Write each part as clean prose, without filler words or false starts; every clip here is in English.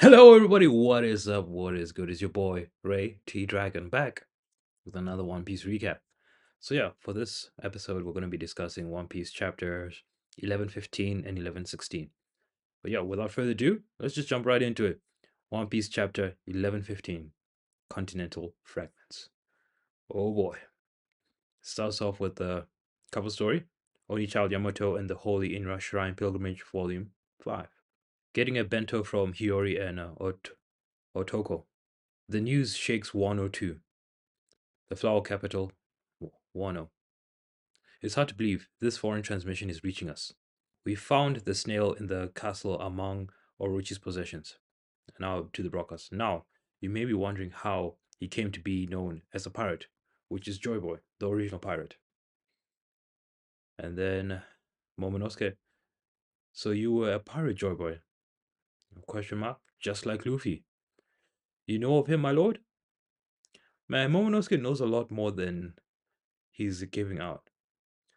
Hello, everybody. What is up? What is good? Is your boy Ray T Dragon back with another One Piece recap. So, yeah, for this episode, we're going to be discussing One Piece chapters 11:15 and 11:16. But yeah, without further ado, let's just jump right into it. One Piece chapter 11:15 Continental Fragments. Oh boy. Starts off with the cover story Only Child Yamato and the Holy Inra Shrine Pilgrimage, Volume 5. Getting a bento from Hiyori and Otoko. The news shakes Wano too, the flower capital, Wano. It's hard to believe this foreign transmission is reaching us. We found the snail in the castle among Orochi's possessions. Now to the broadcast. Now, you may be wondering how he came to be known as a pirate, which is Joy Boy, the original pirate. And then Momonosuke. So you were a pirate, Joy Boy? Question mark. Just like Luffy. You know of him, my lord? Man, Momonosuke knows a lot more than he's giving out.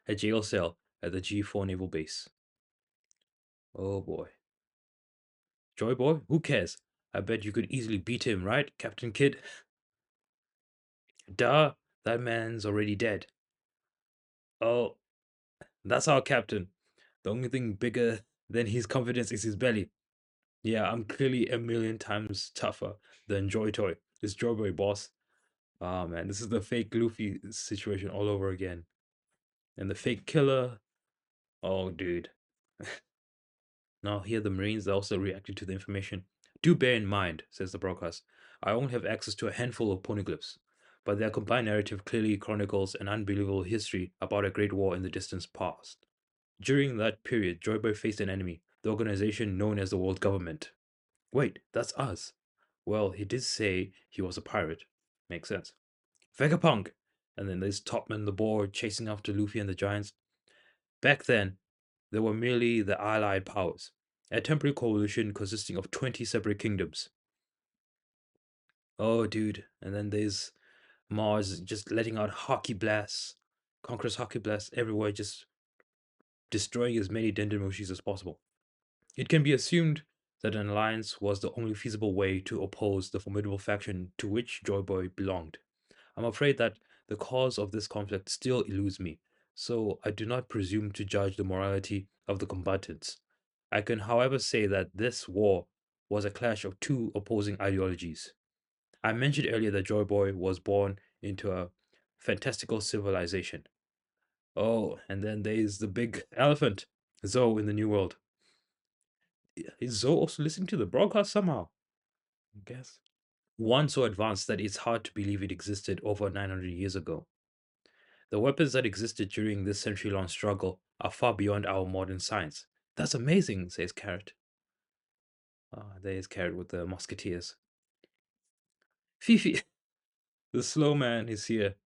A jail cell at the G4 naval base. Oh boy. Joy Boy? Who cares? I bet you could easily beat him, right, Captain Kidd? Duh, that man's already dead. Oh, that's our captain. The only thing bigger than his confidence is his belly. Yeah, I'm clearly a million times tougher than Joy Toy. This Joy Boy boss. Ah man, this is the fake Luffy situation all over again. And the fake killer. Oh dude. Now here the Marines also reacted to the information. Do bear in mind, says the broadcast, I only have access to a handful of poneglyphs, but their combined narrative clearly chronicles an unbelievable history about a great war in the distant past. During that period, Joyboy faced an enemy, the organization known as the World Government. Wait, that's us. Well, he did say he was a pirate. Makes sense. Vegapunk! And then there's Topman the Boar chasing after Luffy and the Giants. Back then, they were merely the Allied powers, a temporary coalition consisting of 20 separate kingdoms. Oh, dude. And then there's Mars just letting out hockey blasts, Conqueror's hockey blasts everywhere, just destroying as many Dendemoshis as possible. It can be assumed that an alliance was the only feasible way to oppose the formidable faction to which Joyboy belonged. I'm afraid that the cause of this conflict still eludes me, so I do not presume to judge the morality of the combatants. I can, however, say that this war was a clash of two opposing ideologies. I mentioned earlier that Joy Boy was born into a fantastical civilization. Oh, and then there's the big elephant, Zoe in the New World. Is Zoe also listening to the broadcast somehow? I guess. One so advanced that it's hard to believe it existed over 900 years ago. The weapons that existed during this century long struggle are far beyond our modern science. That's amazing, says Carrot. Ah, there's Carrot with the musketeers. Fifi, the slow man, is here.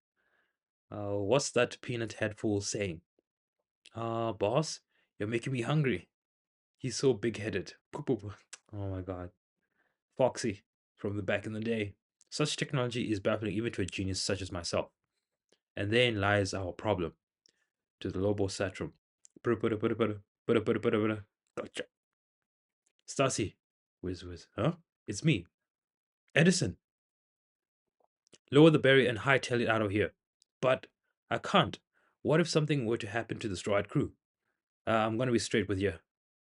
What's that peanut head fool saying? Boss, you're making me hungry. He's so big headed. Oh my god. Foxy, from the back in the day. Such technology is baffling even to a genius such as myself. And therein lies our problem. To the Lobo Satrum. Gotcha. Stacy. Whiz. Huh? It's me. Edison. Lower the barrier and hightail it out of here. But I can't. What if something were to happen to the Straw Hat crew? I'm gonna be straight with you.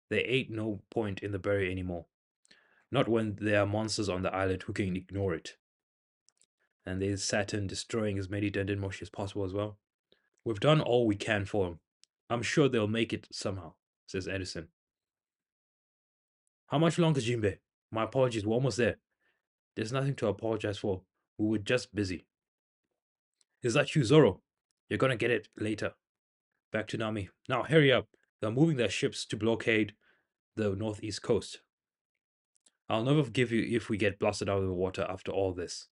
There ain't no point in the barrier anymore. Not when there are monsters on the island who can ignore it. And there's Saturn destroying as many Denden Moshi as possible as well. We've done all we can for them. I'm sure they'll make it somehow, says Edison. How much longer, Jinbei? My apologies, we're almost there. There's nothing to apologize for. We were just busy. Is that you, Zoro? You're gonna get it later. Back to Nami. Now, hurry up. They're moving their ships to blockade the northeast coast. I'll never forgive you if we get blasted out of the water after all this.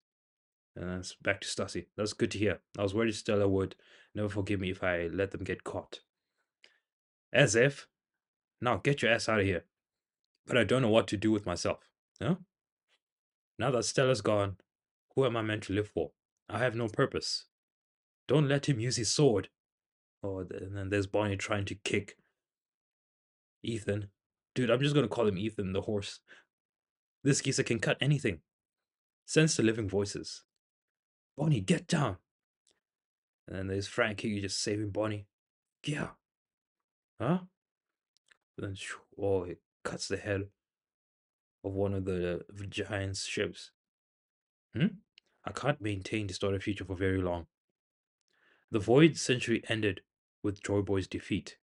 And that's back to Stussy. That's good to hear. I was worried Stella would never forgive me if I let them get caught. As if. Now, get your ass out of here. But I don't know what to do with myself. Huh? Now that Stella's gone, who am I meant to live for? I have no purpose. Don't let him use his sword. Oh, and then there's Bonnie trying to kick Ethan. Dude, I'm just gonna call him Ethan, the horse. This geezer can cut anything. Sense the living voices. Bonnie, get down. And then there's Frankie just saving Bonnie. Yeah. Huh? Then, oh, it cuts the head of one of the giant's ships. I can't maintain distorted future for very long. The Void Century ended with Joy Boy's defeat.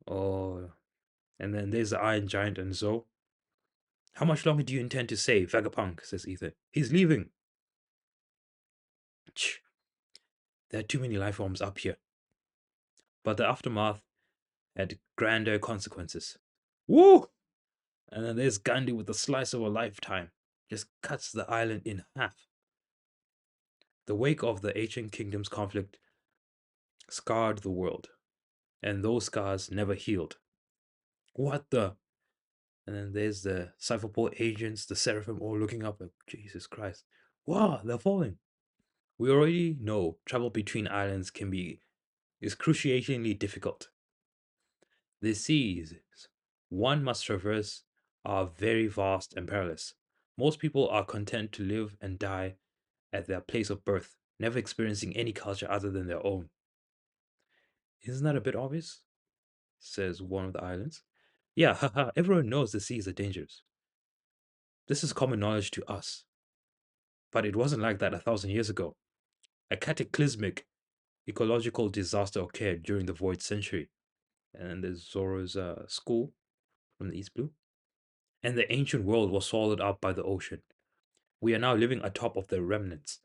Oh, and then there's the Iron Giant and Zoe. How much longer do you intend to stay, Vegapunk? Says Ethan. He's leaving. There are too many life forms up here. But the aftermath had grander consequences. Woo! And then there's Gandhi with the slice of a lifetime. Just cuts the island in half. The wake of the ancient kingdom's conflict scarred the world, and those scars never healed. What the? And then there's the Cypherpole agents, the Seraphim, all looking up like, Jesus Christ. Wow, they're falling. We already know travel between islands can be excruciatingly difficult. The seas one must traverse are very vast and perilous. Most people are content to live and die at their place of birth, never experiencing any culture other than their own. Isn't that a bit obvious? Says one of the islands. Yeah, haha, everyone knows the seas are dangerous. This is common knowledge to us. But it wasn't like that 1,000 years ago. A cataclysmic ecological disaster occurred during the Void Century. And there's Zoro's school from the East Blue. And the ancient world was swallowed up by the ocean. We are now living atop of the remnants,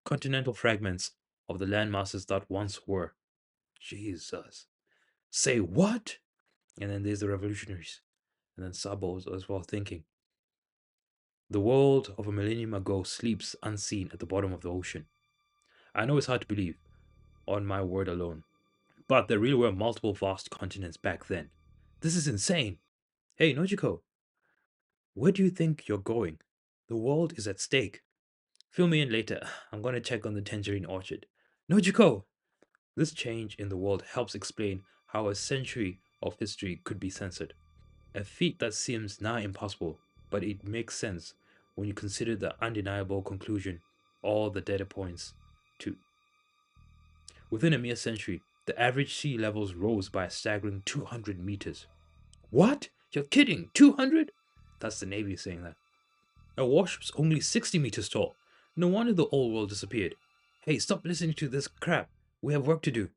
continental fragments of the landmasses that once were. Jesus. Say what? And then there's the revolutionaries. And then Sabos as well thinking. The world of a millennium ago sleeps unseen at the bottom of the ocean. I know it's hard to believe, on my word alone. But there really were multiple vast continents back then. This is insane. Hey, Nojiko, where do you think you're going? The world is at stake. Fill me in later. I'm going to check on the tangerine orchard. Nojiko! This change in the world helps explain how a century of history could be censored. A feat that seems nigh impossible, but it makes sense when you consider the undeniable conclusion all the data points to. Within a mere century, the average sea levels rose by a staggering 200 meters. What? You're kidding? 200? That's the Navy saying that. A warship's only 60 meters tall. No wonder the old world disappeared. Hey, stop listening to this crap. We have work to do.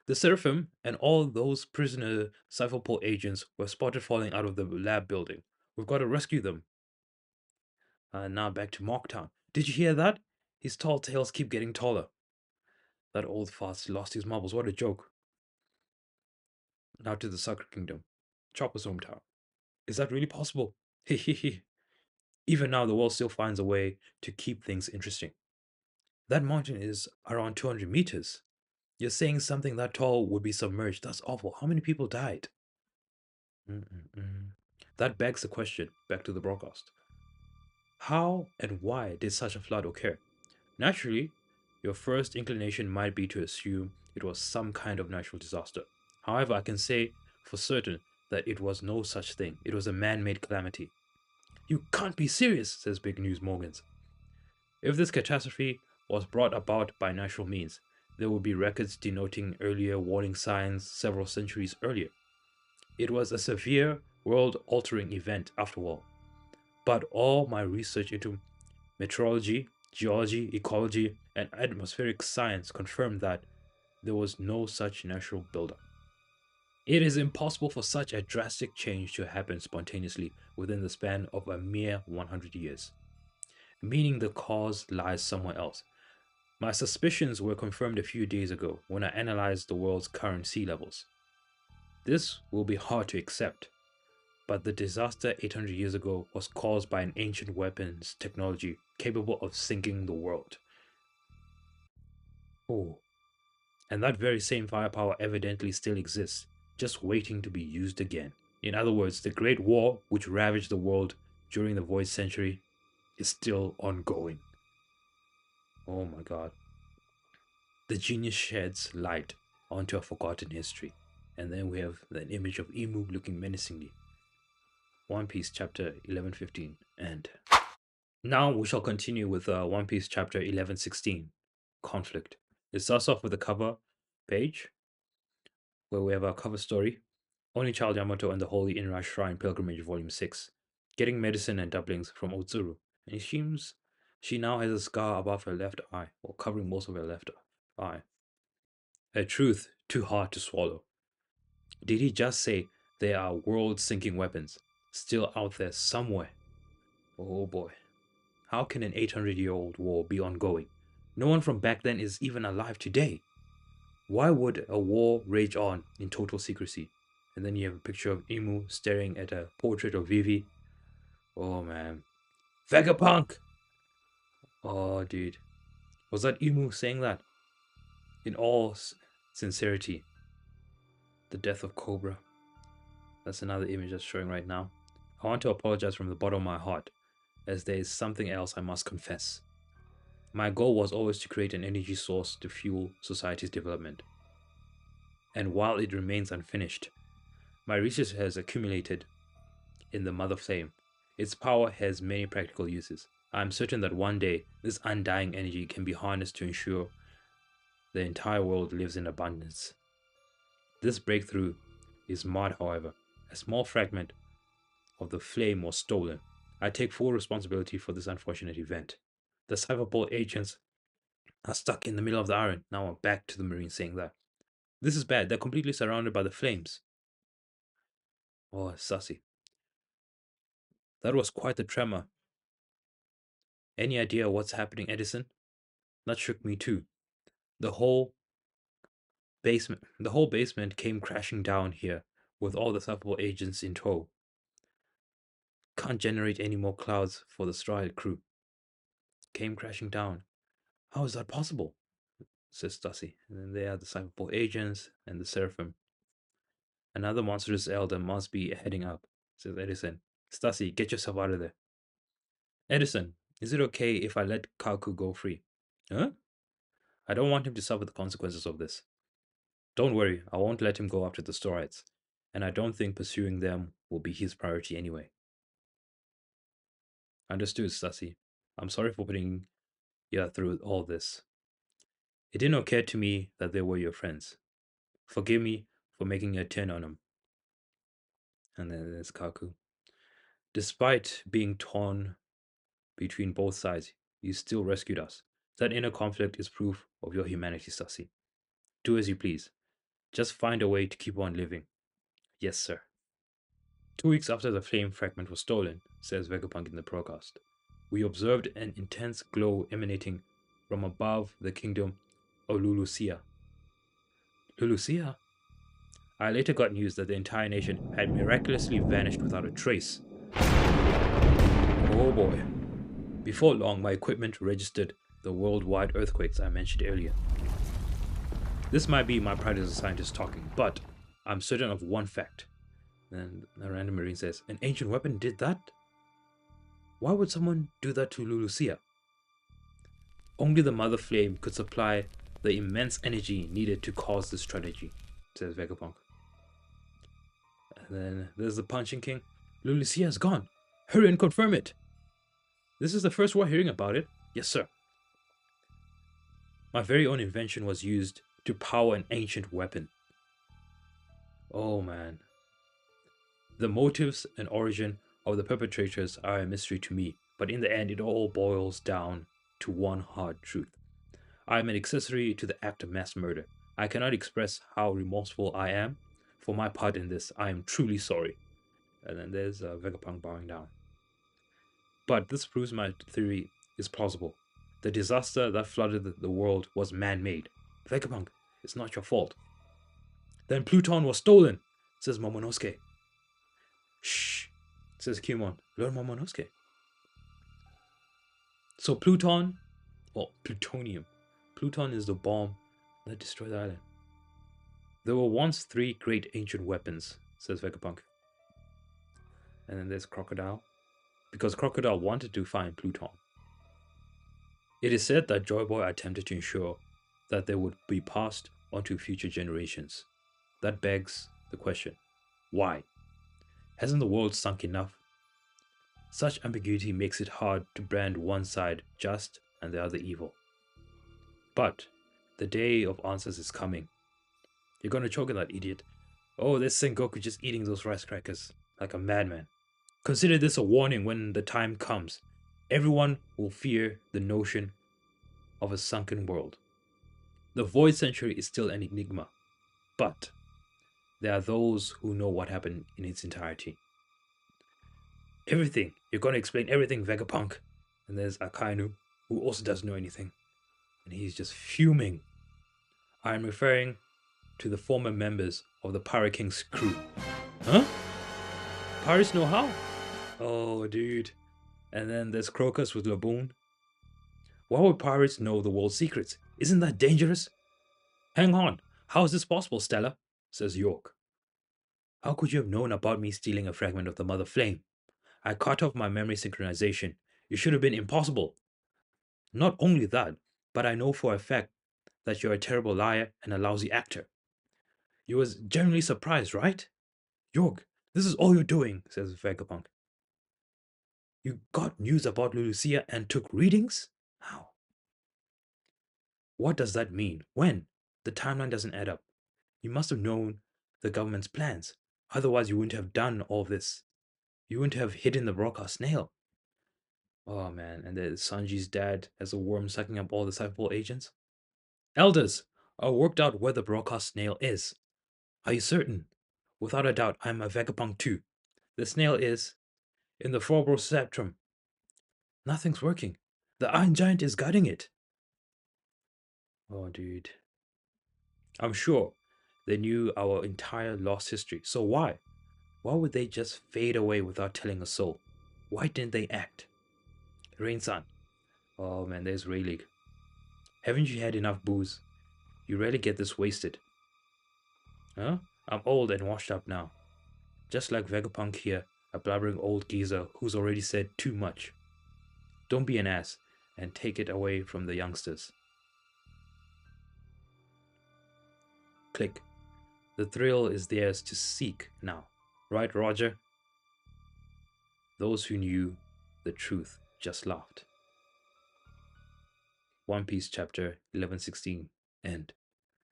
The Seraphim and all those prisoner Cypherpole agents were spotted falling out of the lab building. We've got to rescue them. Now back to Mocktown. Did you hear that? His tall tales keep getting taller. That old fast lost his marbles. What a joke. Now to the Sucker Kingdom. Chopper's hometown. Is that really possible? Hehehe. Even now, the world still finds a way to keep things interesting. That mountain is around 200 meters. You're saying something that tall would be submerged. That's awful. How many people died? Mm-mm-mm. That begs the question, back to the broadcast. How and why did such a flood occur? Naturally, your first inclination might be to assume it was some kind of natural disaster. However, I can say for certain that it was no such thing. It was a man-made calamity. You can't be serious, says Big News Morgans. If this catastrophe was brought about by natural means, there would be records denoting earlier warning signs several centuries earlier. It was a severe, world-altering event after all. But all my research into meteorology, geology, ecology, and atmospheric science confirmed that there was no such natural buildup. It is impossible for such a drastic change to happen spontaneously within the span of a mere 100 years, meaning the cause lies somewhere else. My suspicions were confirmed a few days ago when I analyzed the world's current sea levels. This will be hard to accept, but the disaster 800 years ago was caused by an ancient weapons technology capable of sinking the world. Oh, and that very same firepower evidently still exists, just waiting to be used again. In other words, the Great War, which ravaged the world during the Void Century, is still ongoing. Oh my god. The genius sheds light onto a forgotten history. And then we have an image of Emu looking menacingly. One Piece chapter 1115 end. Now we shall continue with One Piece chapter 1116, Conflict. It starts off with a cover page where we have our cover story. Only Child Yamato and the Holy Inra Shrine Pilgrimage Volume 6. Getting medicine and doublings from Otsuru. And it seems she now has a scar above her left eye, or covering most of her left eye. A truth too hard to swallow. Did he just say there are world-sinking weapons still out there somewhere? Oh boy. How can an 800-year-old war be ongoing? No one from back then is even alive today. Why would a war rage on in total secrecy? And then you have a picture of Imu staring at a portrait of Vivi. Oh man. Vegapunk! Oh dude. Was that Imu saying that? In all sincerity. The death of Cobra. That's another image that's showing right now. I want to apologize from the bottom of my heart, as there is something else I must confess. My goal was always to create an energy source to fuel society's development. And while it remains unfinished, my research has accumulated in the Mother Flame. Its power has many practical uses. I am certain that one day this undying energy can be harnessed to ensure the entire world lives in abundance. This breakthrough is marred, however. A small fragment of the flame was stolen. I take full responsibility for this unfortunate event. The Cyberpol agents are stuck in the middle of the iron. Now I'm back to the Marine saying that. This is bad. They're completely surrounded by the flames. Oh, sussy. That was quite the tremor. Any idea what's happening, Edison? That shook me too. The whole basement came crashing down here with all the Cyberpol agents in tow. Can't generate any more clouds for the Stride crew. Came crashing down. How is that possible? Says Stussy. And then they are the Cyberpol agents and the Seraphim. Another monstrous elder must be heading up, says Edison. Stussy, get yourself out of there. Edison, is it okay if I let Kaku go free? Huh? I don't want him to suffer the consequences of this. Don't worry, I won't let him go after the Storites, and I don't think pursuing them will be his priority anyway. Understood, Stussy. I'm sorry for putting you through all this. It didn't occur to me that they were your friends. Forgive me for making a turn on them. And then there's Kaku. Despite being torn between both sides, you still rescued us. That inner conflict is proof of your humanity, Stussy. Do as you please. Just find a way to keep on living. Yes, sir. 2 weeks after the flame fragment was stolen, says Vegapunk in the broadcast, we observed an intense glow emanating from above the kingdom of Lulusia. Lulusia? I later got news that the entire nation had miraculously vanished without a trace. Oh boy. Before long, my equipment registered the worldwide earthquakes I mentioned earlier. This might be my pride as a scientist talking, but I'm certain of one fact. And a random Marine says, an ancient weapon did that? Why would someone do that to Lulusia? Only the Mother Flame could supply the immense energy needed to cause this tragedy, says Vegapunk. And then there's the Punching King. Lulusia is gone. Hurry and confirm it. This is the first we're hearing about it. Yes, sir. My very own invention was used to power an ancient weapon. Oh man. The motives and origin of the perpetrators are a mystery to me, but in the end it all boils down to one hard truth. I am an accessory to the act of mass murder. I cannot express how remorseful I am. For my part in this, I am truly sorry. And then there's Vegapunk bowing down. But this proves my theory is plausible. The disaster that flooded the world was man-made. Vegapunk, it's not your fault. Then Pluton was stolen, says Momonosuke. Shh, says Kumon. Learn Momonosuke. So Pluton, well, plutonium. Pluton is the bomb that destroyed the island. There were once 3 great ancient weapons, says Vegapunk. And then there's Crocodile, because Crocodile wanted to find Pluton. It is said that Joy Boy attempted to ensure that they would be passed on to future generations. That begs the question, why? Hasn't the world sunk enough? Such ambiguity makes it hard to brand one side just and the other evil. But the day of answers is coming. You're gonna choke on that idiot. Oh, there's Sengoku just eating those rice crackers like a madman. Consider this a warning when the time comes. Everyone will fear the notion of a sunken world. The Void Century is still an enigma, but there are those who know what happened in its entirety. Everything. You're going to explain everything, Vegapunk. And there's Akainu, who also doesn't know anything. And he's just fuming. I'm referring to the former members of the Pirate King's crew. Huh? Pirates know how? Oh, dude. And then there's Crocus with Laboon. Why would pirates know the world's secrets? Isn't that dangerous? Hang on. How is this possible, Stella? Says York. How could you have known about me stealing a fragment of the Mother Flame? I cut off my memory synchronization. It should have been impossible. Not only that, but I know for a fact that you're a terrible liar and a lousy actor. You was genuinely surprised, right? York, this is all you're doing, says Vegapunk. You got news about Lucia and took readings? How? What does that mean? When? The timeline doesn't add up. You must have known the government's plans. Otherwise, you wouldn't have done all this. You wouldn't have hidden the broadcast snail. Oh man, and then Sanji's dad as a worm sucking up all the Cyberpol agents. Elders, I worked out where the broadcast snail is. Are you certain? Without a doubt, I'm a Vegapunk too. The snail is in the Phobosceptrum. Nothing's working. The Iron Giant is guiding it. Oh, dude. I'm sure they knew our entire lost history. So why? Why would they just fade away without telling a soul? Why didn't they act? Rain-san. Oh man, there's Rayleigh. Haven't you had enough booze? You rarely get this wasted. Huh? I'm old and washed up now. Just like Vegapunk here, a blabbering old geezer who's already said too much. Don't be an ass and take it away from the youngsters. Click. The thrill is theirs to seek now. Right, Roger? Those who knew the truth just laughed. One Piece chapter 1116 end.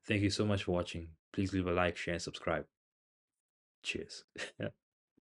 Thank you so much for watching. Please leave a like, share, and subscribe. Cheers.